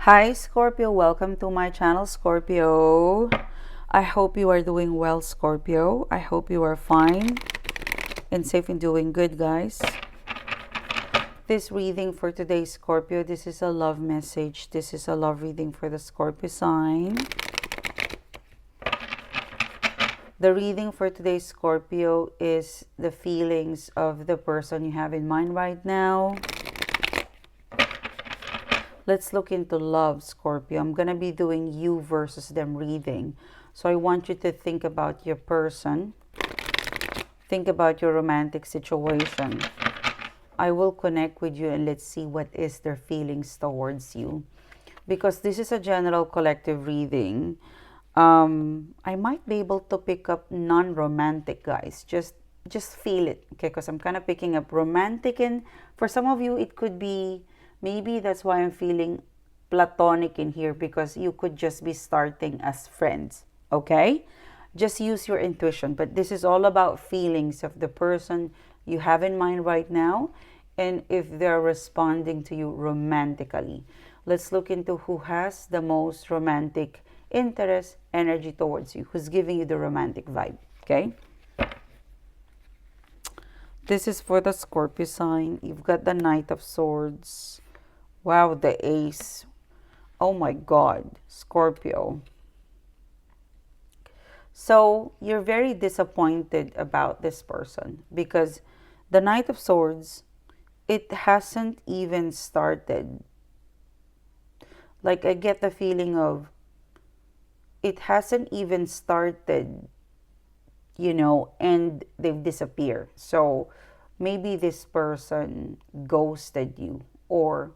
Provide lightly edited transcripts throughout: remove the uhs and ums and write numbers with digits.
Hi Scorpio, welcome to my channel Scorpio. I hope you are doing well, Scorpio. I hope you are fine and safe and doing good, guys. This reading for today, Scorpio, this is a love message. This is a love reading for the Scorpio sign. The reading for today, Scorpio, is the feelings of the person you have in mind right now. Let's look into love, Scorpio. I'm going to be doing you versus them reading. So I want you to think about your person. Think about your romantic situation. I will connect with you and let's see what is their feelings towards you. Because this is a general collective reading. I might be able to pick up non-romantic, guys. Just feel it, okay? Because I'm kind of picking up romantic, and for some of you, it could be, maybe that's why I'm feeling platonic in here, because you could just be starting as friends, okay? Just use your intuition, but this is all about feelings of the person you have in mind right now, and if they're responding to you romantically. Let's look into who has the most romantic interest, energy towards you, who's giving you the romantic vibe, okay? This is for the Scorpio sign. You've got the Knight of Swords. Wow, the Ace. Oh my God, Scorpio. So you're very disappointed about this person because the Knight of Swords, it hasn't even started. Like, I get the feeling of it hasn't even started, you know, and they've disappeared. So maybe this person ghosted you, or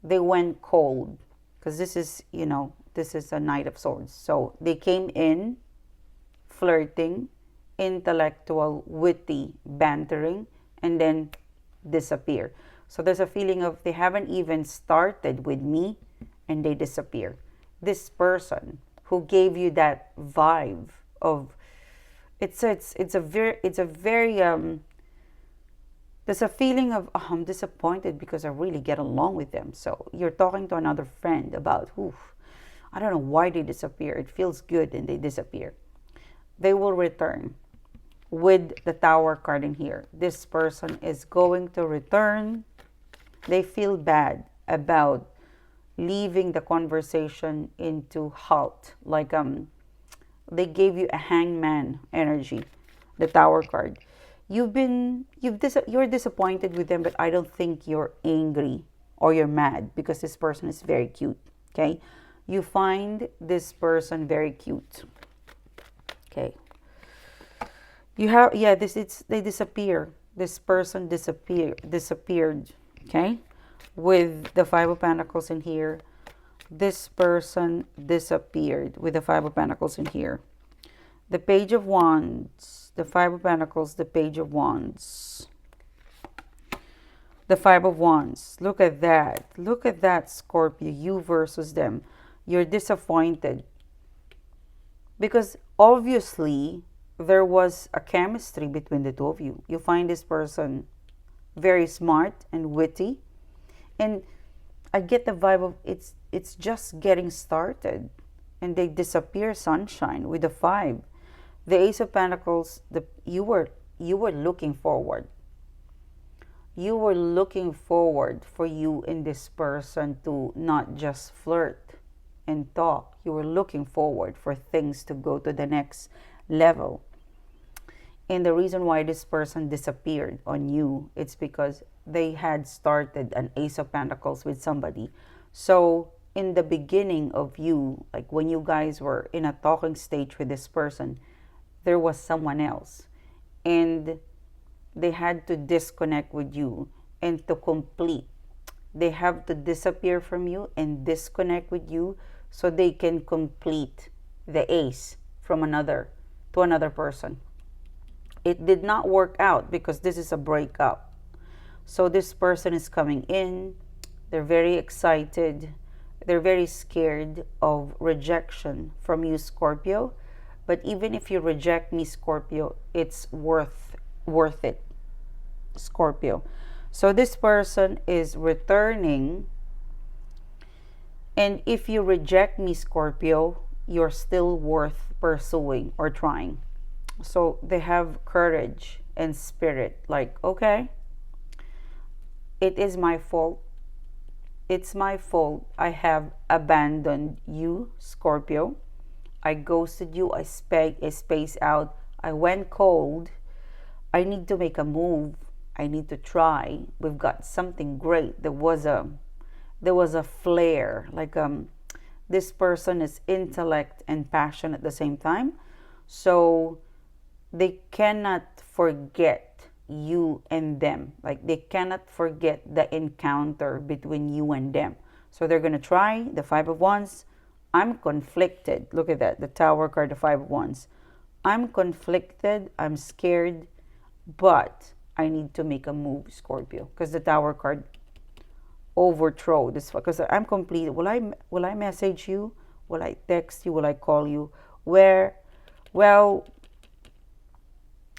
they went cold, because this is, you know, this is a Knight of Swords. So they came in flirting, intellectual, witty, bantering, and then disappear. So there's a feeling of they haven't even started with me and they disappear. This person who gave you that vibe of it's a very there's a feeling of, oh, I'm disappointed because I really get along with them. So you're talking to another friend about, oof, I don't know why they disappear. It feels good and they disappear. They will return with the Tower card in here. This person is going to return. They feel bad about leaving the conversation into halt. Like they gave you a hangman energy, the Tower card. You're disappointed with them, but I don't think you're angry or you're mad because this person is very cute, okay? You find this person very cute, okay? You have, yeah, they disappear. This person disappeared, okay? With the Five of Pentacles in here. This person disappeared with the Five of Pentacles in here. The Page of Wands, the Five of Pentacles, the Page of Wands. The Five of Wands. Look at that. Look at that, Scorpio. You versus them. You're disappointed. Because obviously, there was a chemistry between the two of you. You find this person very smart and witty. And I get the vibe of it's just getting started. And they disappear, sunshine, with the five. The Ace of Pentacles, you were looking forward. You were looking forward for you and this person to not just flirt and talk. You were looking forward for things to go to the next level. And the reason why this person disappeared on you, it's because they had started an Ace of Pentacles with somebody. So in the beginning of you, like when you guys were in a talking stage with this person, there was someone else. And they had to disconnect with you and to complete. They have to disappear from you and disconnect with you so they can complete the ace from another to another person. It did not work out because this is a breakup. So this person is coming in. They're very excited. They're very scared of rejection from you, Scorpio. But even if you reject me, Scorpio, it's worth it, Scorpio. So this person is returning And if you reject me, Scorpio, you're still worth pursuing or trying. So they have courage and spirit. Like, okay, it is my fault. It's my fault. I have abandoned you, Scorpio. I ghosted you. I spaced out. I went cold. I need to make a move. I need to try. We've got something great. There was a flare. Like this person is intellect and passion at the same time. So they cannot forget you and them. Like they cannot forget the encounter between you and them. So they're going to try. The Five of Wands. I'm conflicted. Look at that. The Tower card, the Five of Wands. I'm conflicted. I'm scared. But I need to make a move, Scorpio. Because the Tower card overthrow this. Because I'm complete. Will I message you? Will I text you? Will I call you? Where? Well,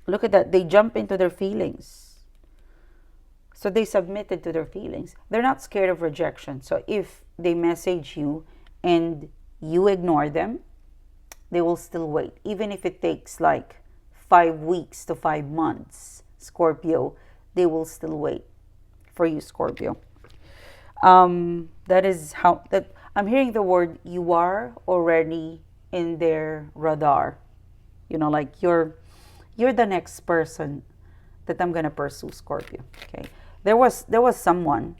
look at that. They jump into their feelings. So they submitted to their feelings. They're not scared of rejection. So if they message you and you ignore them, they will still wait. Even if it takes like 5 weeks to 5 months, Scorpio, they will still wait for you, Scorpio. That is how that I'm hearing the word you are already in their radar. Like you're the next person that I'm gonna pursue, Scorpio. Okay. There was someone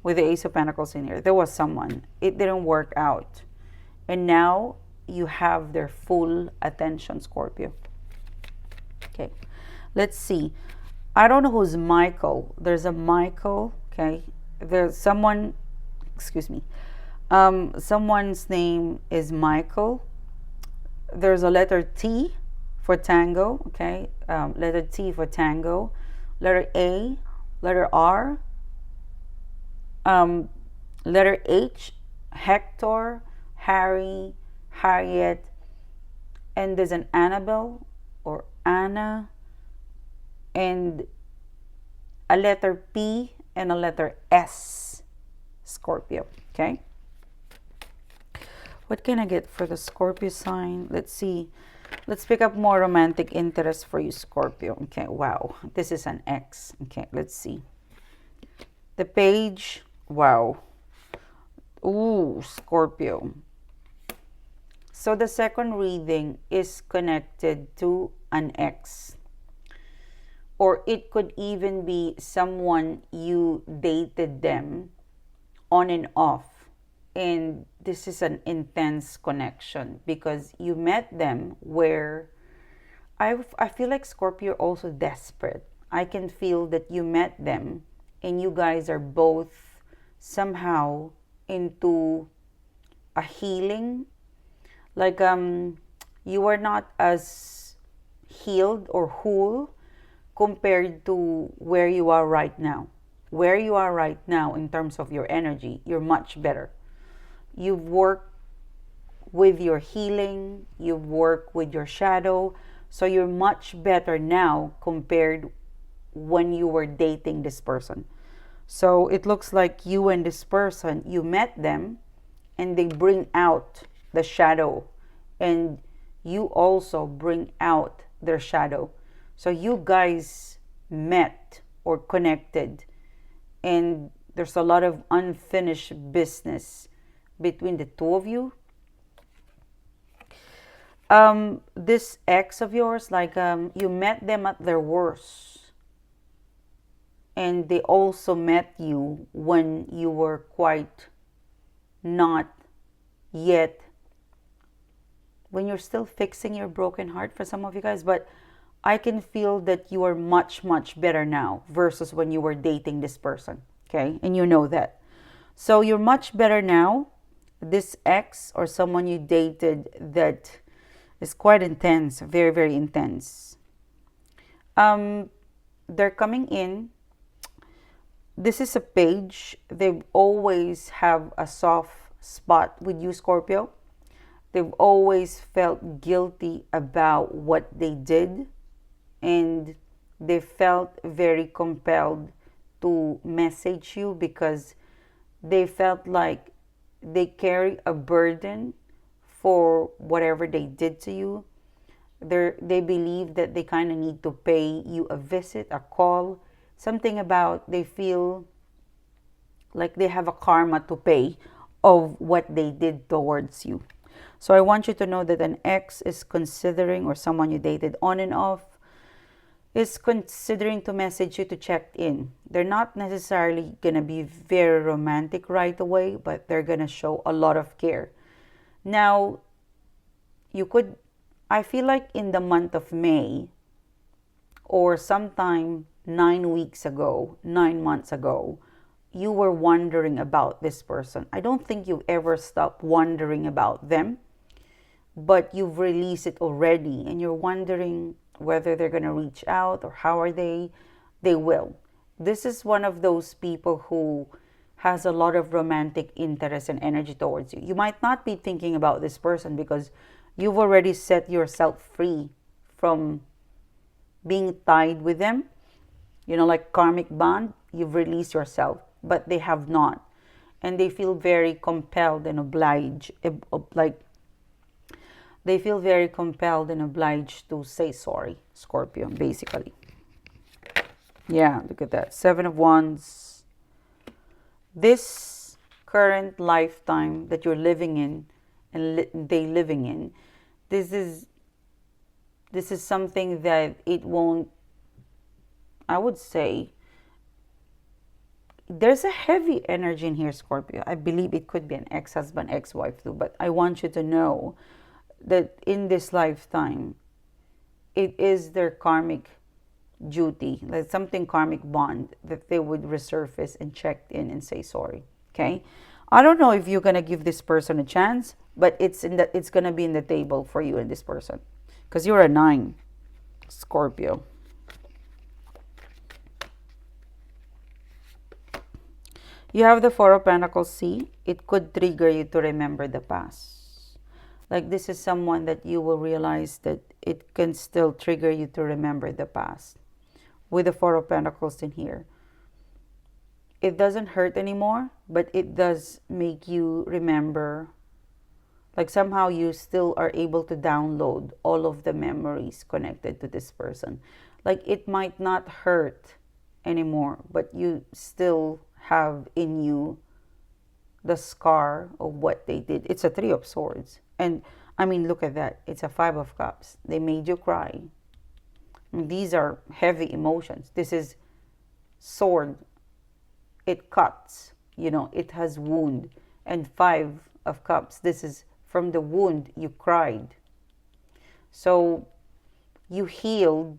with the Ace of Pentacles in here. There was someone. It didn't work out. And now you have their full attention, Scorpio. Okay. Let's see. I don't know who's Michael. There's a Michael. Okay. There's someone, excuse me. Someone's name is Michael. There's a letter T for tango. Okay. Letter T for tango. Letter A. Letter R. Letter H. Hector. Harry, Harriet, and there's an Annabelle or Anna, and a letter P and a letter S, Scorpio. Okay. What can I get for the Scorpio sign? Let's see. Let's pick up more romantic interest for you, Scorpio. Okay. Wow. This is an X. Okay. Let's see. The page. Wow. Ooh, Scorpio. So the second reading is connected to an ex. Or it could even be someone you dated them on and off. And this is an intense connection because you met them where I feel like Scorpio also desperate. I can feel that you met them and you guys are both somehow into a healing. Like you are not as healed or whole compared to where you are right now. Where you are right now in terms of your energy, you're much better. You've worked with your healing, you've worked with your shadow, so you're much better now compared when you were dating this person. So it looks like you and this person, you met them and they bring out the shadow, and you also bring out their shadow. So you guys met or connected, and there's a lot of unfinished business between the two of you. This ex of yours, like you met them at their worst, and they also met you when you were quite not yet, when you're still fixing your broken heart for some of you guys. But I can feel that you are much, much better now versus when you were dating this person. Okay. And you know that. So you're much better now. This ex or someone you dated that is quite intense, very, very intense. They're coming in. This is a page. They always have a soft spot with you, Scorpio. They've always felt guilty about what they did, and they felt very compelled to message you because they felt like they carry a burden for whatever they did to you. They believe that they kind of need to pay you a visit, a call, something about they feel like they have a karma to pay of what they did towards you. So I want you to know that an ex is considering, or someone you dated on and off, is considering to message you to check in. They're not necessarily going to be very romantic right away, but they're going to show a lot of care. Now, I feel like in the month of May, or sometime 9 weeks ago, 9 months ago, you were wondering about this person. I don't think you've ever stopped wondering about them, but you've released it already, and you're wondering whether they're going to reach out or how are they. They will. This is one of those people who has a lot of romantic interest and energy towards you. You might not be thinking about this person because you've already set yourself free from being tied with them. Like karmic bond, you've released yourself, but they have not. And they feel very compelled and obliged, they feel very compelled and obliged to say sorry, Scorpio, basically. Yeah, look at that. 7 of Wands. This current lifetime that you're living in and they living in, this is something that it won't, I would say, there's a heavy energy in here, Scorpio. I believe it could be an ex-husband, ex-wife too, but I want you to know that in this lifetime, it is their karmic duty, like something karmic bond, that they would resurface and check in and say sorry. Okay, I don't know if you're gonna give this person a chance, but it's gonna be in the table for you and this person, because you're a 9, Scorpio. You have the 4 of Pentacles. See, it could trigger you to remember the past. Like this is someone that you will realize that it can still trigger you to remember the past. With the 4 of Pentacles in here, it doesn't hurt anymore, but it does make you remember. Like somehow you still are able to download all of the memories connected to this person. Like it might not hurt anymore, but you still have in you the scar of what they did. It's a 3 of Swords. And I mean, look at that. It's a 5 of Cups. They made you cry. I mean, these are heavy emotions. This is sword. It cuts. It has wound. And 5 of Cups. This is from the wound you cried. So you healed.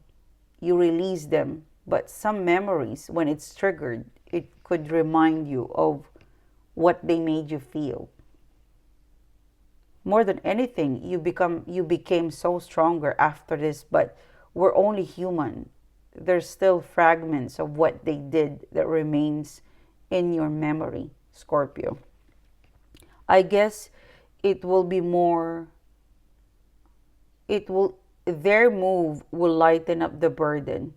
You released them. But some memories, when it's triggered, it could remind you of what they made you feel. More than anything, you became so stronger after this, but we're only human. There's still fragments of what they did that remains in your memory, Scorpio. I guess their move will lighten up the burden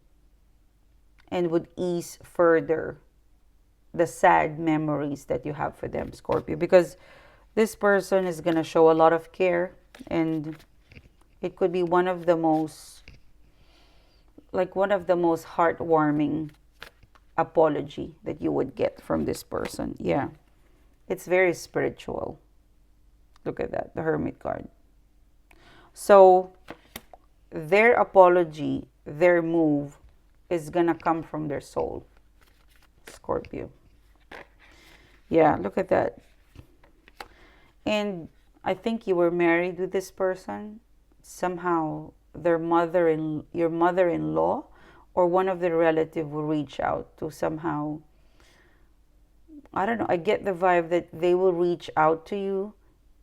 and would ease further the sad memories that you have for them, Scorpio, because this person is going to show a lot of care, and it could be one of the most heartwarming apology that you would get from this person. Yeah, it's very spiritual. Look at that, the Hermit card. So their apology, their move is gonna come from their soul, Scorpio. Yeah, look at that. And I think you were married with this person. Somehow your mother-in-law or one of the relative will reach out to somehow, I don't know, I get the vibe that they will reach out to you,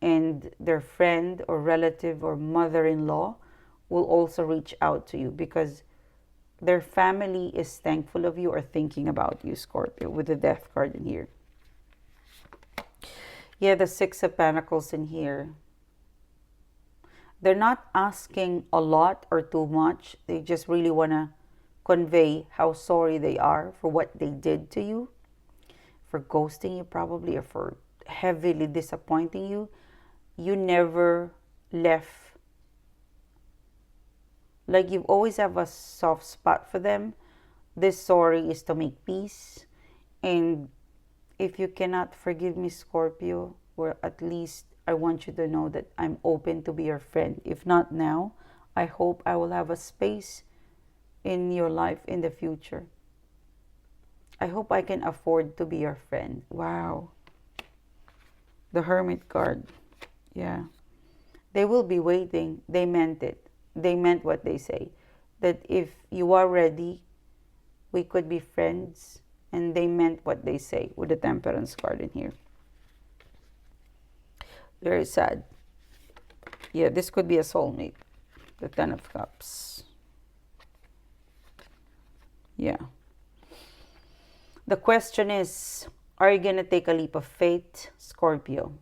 and their friend or relative or mother-in-law will also reach out to you because their family is thankful of you or thinking about you, Scorpio, with the Death card in here. Yeah, the 6 of Pentacles in here. They're not asking a lot or too much. They just really want to convey how sorry they are for what they did to you. For ghosting you probably, or for heavily disappointing you, you never left. Like you always have a soft spot for them. This sorry is to make peace. And if you cannot forgive me, Scorpio, well, at least I want you to know that I'm open to be your friend. If not now, I hope I will have a space in your life in the future. I hope I can afford to be your friend. Wow. The Hermit card. Yeah. They will be waiting. They meant it. They meant what they say. That if you are ready, we could be friends. And they meant what they say with the Temperance card in here. Very sad. Yeah, this could be a soulmate. The Ten of Cups. Yeah. The question is, are you going to take a leap of faith, Scorpio?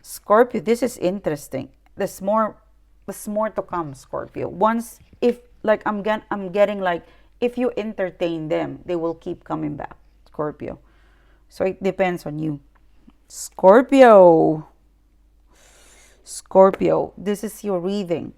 Scorpio, this is interesting. There's more to come, Scorpio. Once, if like I'm getting like, if you entertain them, they will keep coming back, Scorpio. So it depends on you. Scorpio, this is your reading.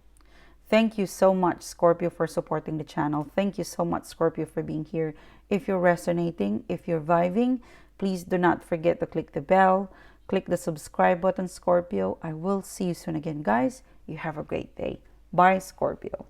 Thank you so much, Scorpio, for supporting the channel. Thank you so much, Scorpio, for being here. If you're resonating, if you're vibing, please do not forget to click the bell. Click the subscribe button, Scorpio. I will see you soon again, guys. You have a great day. Bye, Scorpio.